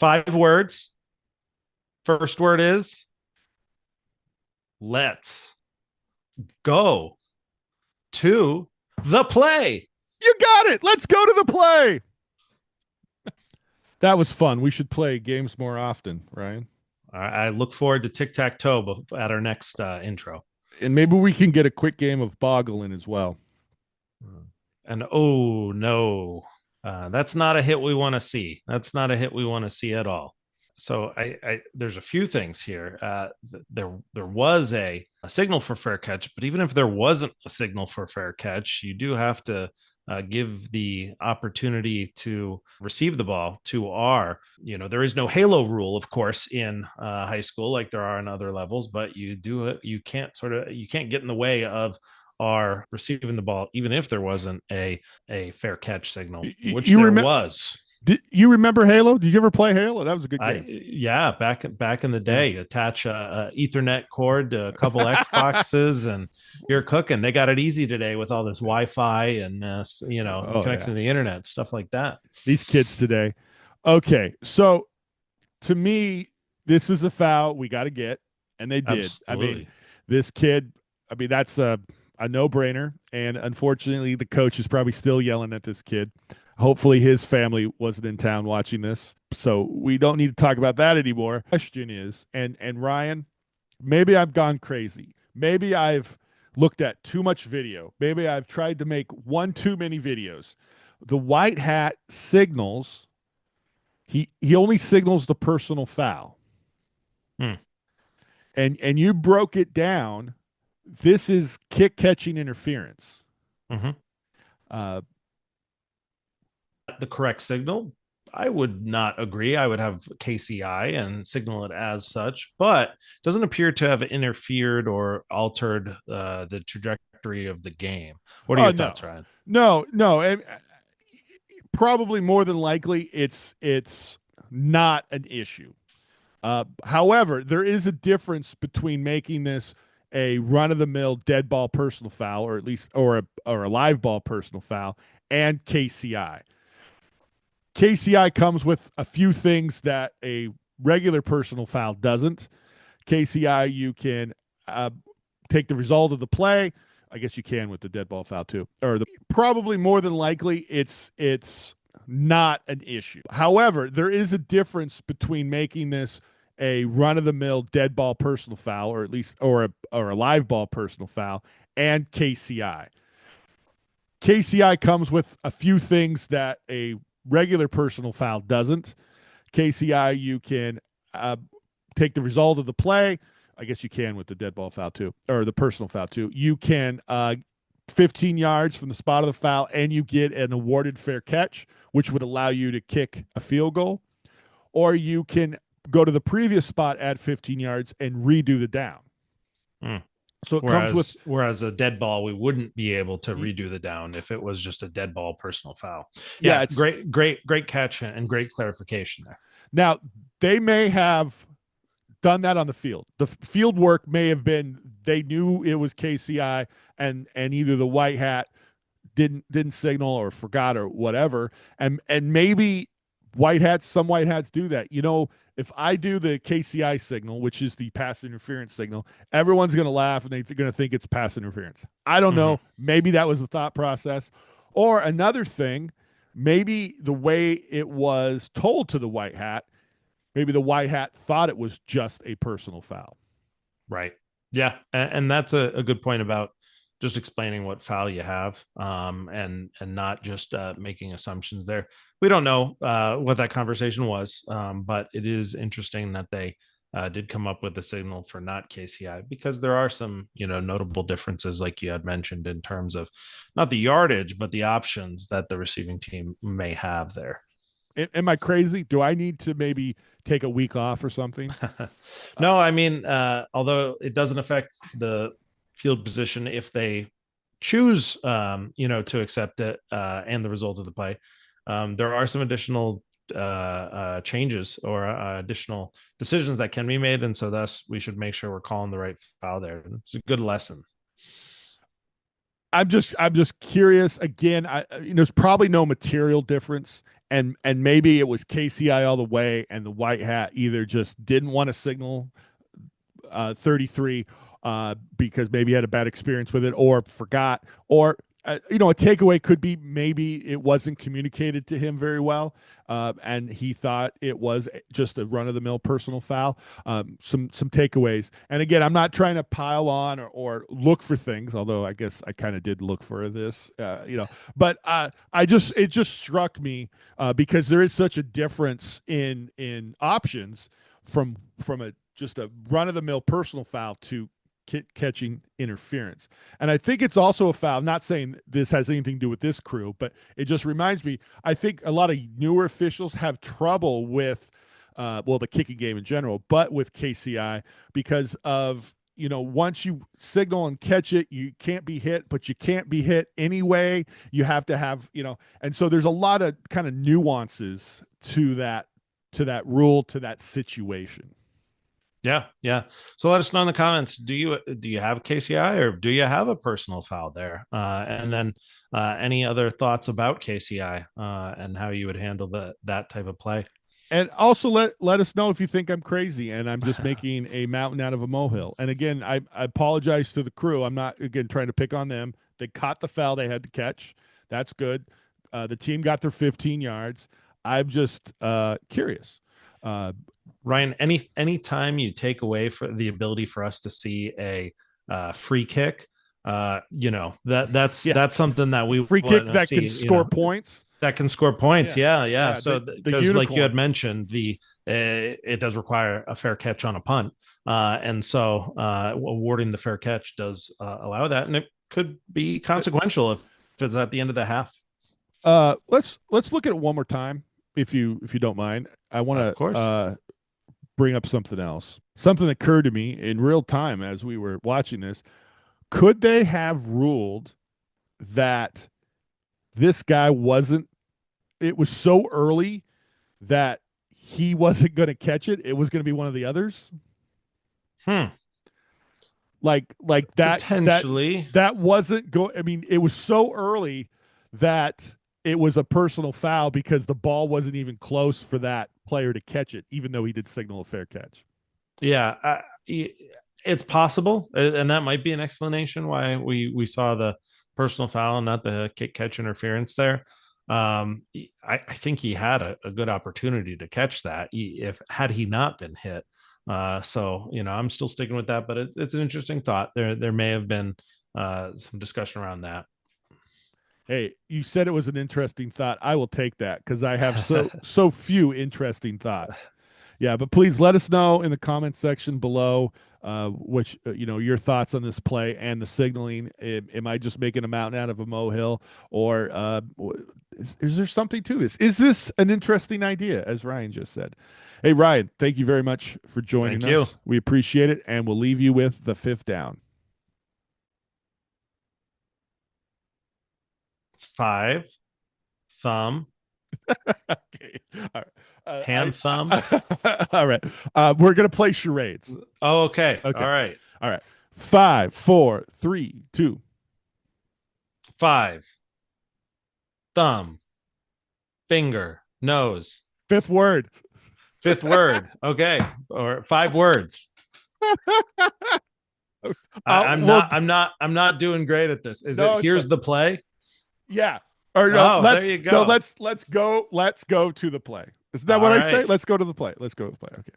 5 words. First word is let's go to the play. You got it. Let's go to the play. That was fun. We should play games more often, Ryan. I look forward to tic tac toe at our next intro. And maybe we can get a quick game of Boggle in as well. And oh no, that's not a hit we want to see. That's not a hit we want to see at all. So there's a few things here. There was a signal for fair catch, but even if there wasn't a signal for fair catch, you do have to give the opportunity to receive the ball to our. There is no halo rule, of course, in high school like there are in other levels, but you do it. You can't get in the way of are receiving the ball, even if there wasn't a fair catch signal, which you there remember? was. Did you remember Halo? Did you ever play Halo? That was a good game. Yeah, back in the day, attach a Ethernet cord to a couple Xboxes, and you're cooking. They got it easy today with all this Wi-Fi and connecting to the internet, stuff like that. These kids today. Okay, so to me, this is a foul we got to get, and they did. Absolutely. I mean, this kid. I mean, that's a no-brainer, and unfortunately, the coach is probably still yelling at this kid. Hopefully his family wasn't in town watching this, so we don't need to talk about that anymore. Question is, and Ryan, maybe I've gone crazy. Maybe I've looked at too much video. Maybe I've tried to make one too many videos. The white hat signals. He only signals the personal foul. And you broke it down. This is kick catching interference. The correct signal, I would not agree. I would have KCI and signal it as such, but doesn't appear to have interfered or altered the trajectory of the game. What are your thoughts, Ryan? No. Probably more than likely, it's not an issue. However, there is a difference between making this a run-of-the-mill dead ball personal foul, or at least or a live ball personal foul, and KCI. KCI comes with a few things that a regular personal foul doesn't. KCI, you can take the result of the play. I guess you can with the dead ball foul too. Probably more than likely, it's not an issue. However, there is a difference between making this a run-of-the-mill dead ball personal foul, or at least or a live ball personal foul, and KCI. KCI comes with a few things that a regular personal foul doesn't. KCI, you can take the result of the play. I guess you can with the dead ball foul too, or the personal foul too. You can 15 yards from the spot of the foul, and you get an awarded fair catch, which would allow you to kick a field goal. Or you can go to the previous spot at 15 yards and redo the down. So it comes with whereas a dead ball, we wouldn't be able to redo the down if it was just a dead ball personal foul. Yeah, it's great catch and great clarification there. Now, they may have done that on the field. The field work may have been they knew it was KCI, and either the white hat didn't signal or forgot or whatever, and maybe some white hats do that. If I do the KCI signal, which is the pass interference signal, everyone's going to laugh and they're going to think it's pass interference. I don't know. Maybe that was the thought process. Or another thing, maybe the way it was told to the white hat, maybe the white hat thought it was just a personal foul. Right. Yeah. And that's a good point about just explaining what foul you have, and not just making assumptions there. We don't know what that conversation was, but it is interesting that they did come up with the signal for not KCI, because there are some notable differences, like you had mentioned, in terms of not the yardage, but the options that the receiving team may have there. Am I crazy? Do I need to maybe take a week off or something? No, I mean, although it doesn't affect the field position if they choose to accept it and the result of the play, there are some additional changes or additional decisions that can be made, and so thus we should make sure we're calling the right foul there. It's a good lesson. I'm just curious again. There's probably no material difference, and maybe it was KCI all the way, and the white hat either just didn't want to signal 33 because maybe he had a bad experience with it or forgot, or a takeaway could be maybe it wasn't communicated to him very well, and he thought it was just a run of the mill personal foul. Some takeaways, and again, I'm not trying to pile on or look for things, although I guess I kind of did look for this, but it just struck me because there is such a difference in options from a just a run of the mill personal foul to catching interference. And I think it's also a foul. I'm not saying this has anything to do with this crew, but it just reminds me. I think a lot of newer officials have trouble with, the kicking game in general, but with KCI because of once you signal and catch it, you can't be hit, but you can't be hit anyway. You have to have and so there's a lot of kind of nuances to that rule, to that situation. Yeah, yeah. So let us know in the comments. Do you have KCI, or do you have a personal foul there? And then any other thoughts about KCI and how you would handle that type of play? And also let us know if you think I'm crazy and I'm just making a mountain out of a molehill. And again, I apologize to the crew. I'm not again trying to pick on them. They caught the foul they had to catch. That's good. The team got their 15 yards. I'm just curious. Ryan, any time you take away for the ability for us to see a free kick, Yeah, that's something that we free kick want to that can see. score points. That can score points. Yeah, Yeah, yeah. yeah. So The because like you had unicorn. mentioned, the it does require a fair catch on a punt, and so awarding the fair catch does allow that, and it could be consequential if it's at the end of the half. Let's look at it one more time, if you don't mind. I Of want to course. bring up something else. Something that occurred to me in real time as we were watching this. Could they have ruled that this guy wasn't? It was so early that he wasn't going to catch it. It was going to be one of the others. Hmm. Like Potentially. that wasn't go. I mean, it was so early that it was a personal foul because the ball wasn't even close for that player to catch it, even though he did signal a fair catch. Yeah, it's possible, and that might be an explanation why we saw the personal foul and not the kick catch interference there. I think he had a good opportunity to catch that if had he not been hit. So I'm still sticking with that, but it's an interesting thought. There may have been some discussion around that. Hey, you said it was an interesting thought. I will take that because I have so few interesting thoughts. Yeah, but please let us know in the comments section below which your thoughts on this play and the signaling. Am I just making a mountain out of a molehill, or is there something to this? Is this an interesting idea, as Ryan just said? Hey, Ryan, thank you very much for joining Thank you. us. We appreciate it, and we'll leave you with the fifth down. 5, thumb, Okay. All right. hand, thumb. All right. We're gonna play charades. Oh, okay. Okay. All right. All right. 5, 4, 3, 2. 5, thumb, finger, nose. Fifth word. Fifth word. Okay. Or 5 words. I'm Well, not. I'm not doing great at this. Is it? no, it's Here's fine. the play. Yeah. Or no, Oh, there let's you no, go. let's go to the play. Isn't that All what I say? right. Let's go to the play. Let's go to the play. Okay.